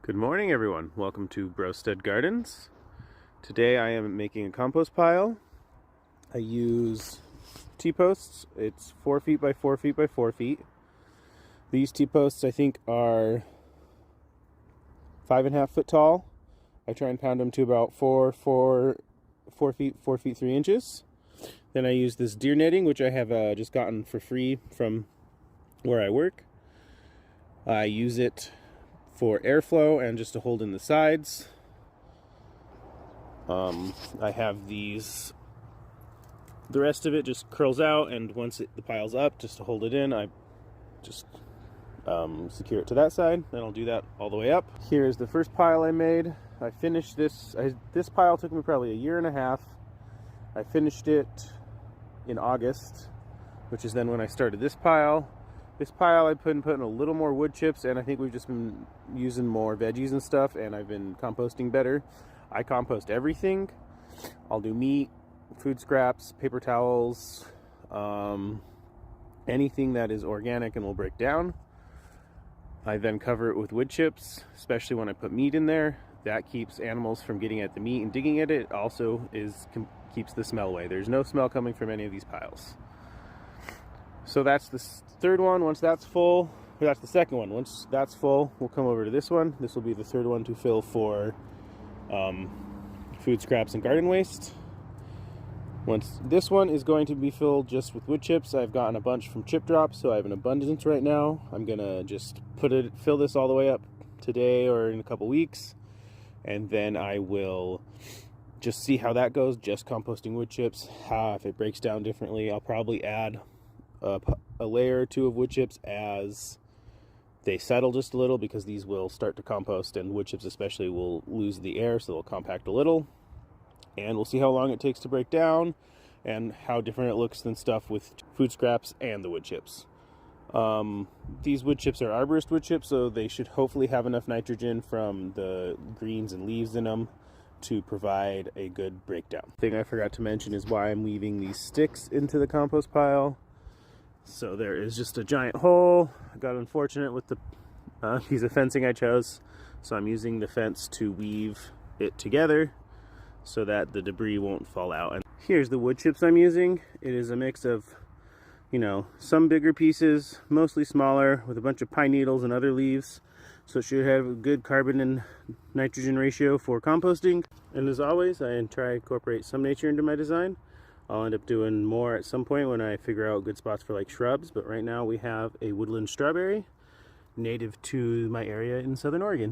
Good morning, everyone. Welcome to Brosted Gardens. Today I am making a compost pile. I use T-posts. It's 4 feet by 4 feet by 4 feet. These T-posts I think are 5.5 foot tall. I try and pound them to about 4 feet 3 inches. Then I use this deer netting, which I have just gotten for free from where I work. I use it for airflow and just to hold in the sides. I have these, the rest of it just curls out, and once the pile's up, just to hold it in, I just secure it to that side. Then I'll do that all the way up. Here's the first pile I made. I finished this. This pile took me probably a year and a half. I finished it in August, which is then when I started this pile. This pile I put in a little more wood chips, and I think we've just been using more veggies and stuff, and I've been composting better. I compost everything. I'll do meat, food scraps, paper towels, anything that is organic and will break down. I then cover it with wood chips, especially when I put meat in there. That keeps animals from getting at the meat and digging at it. Also keeps the smell away. There's no smell coming from any of these piles. So that's the third one. Once that's full, or that's the second one. Once that's full, we'll come over to this one. This will be the third one to fill for food scraps and garden waste. Once this one is going to be filled just with wood chips. I've gotten a bunch from Chip Drop, so I have an abundance right now. I'm gonna just fill this all the way up today or in a couple weeks, and then I will just see how that goes. Just composting wood chips. If it breaks down differently, I'll probably add a layer or two of wood chips as they settle just a little, because these will start to compost, and wood chips especially will lose the air, so they'll compact a little. And we'll see how long it takes to break down and how different it looks than stuff with food scraps and the wood chips. These wood chips are arborist wood chips, so they should hopefully have enough nitrogen from the greens and leaves in them to provide a good breakdown. The thing I forgot to mention is why I'm weaving these sticks into the compost pile. So there is just a giant hole. I got unfortunate with the piece of fencing I chose, so I'm using the fence to weave it together so that the debris won't fall out. And here's the wood chips I'm using. It is a mix of, some bigger pieces, mostly smaller, with a bunch of pine needles and other leaves. So it should have a good carbon and nitrogen ratio for composting. And as always, I try to incorporate some nature into my design. I'll end up doing more at some point when I figure out good spots for like shrubs, but right now we have a woodland strawberry native to my area in Southern Oregon.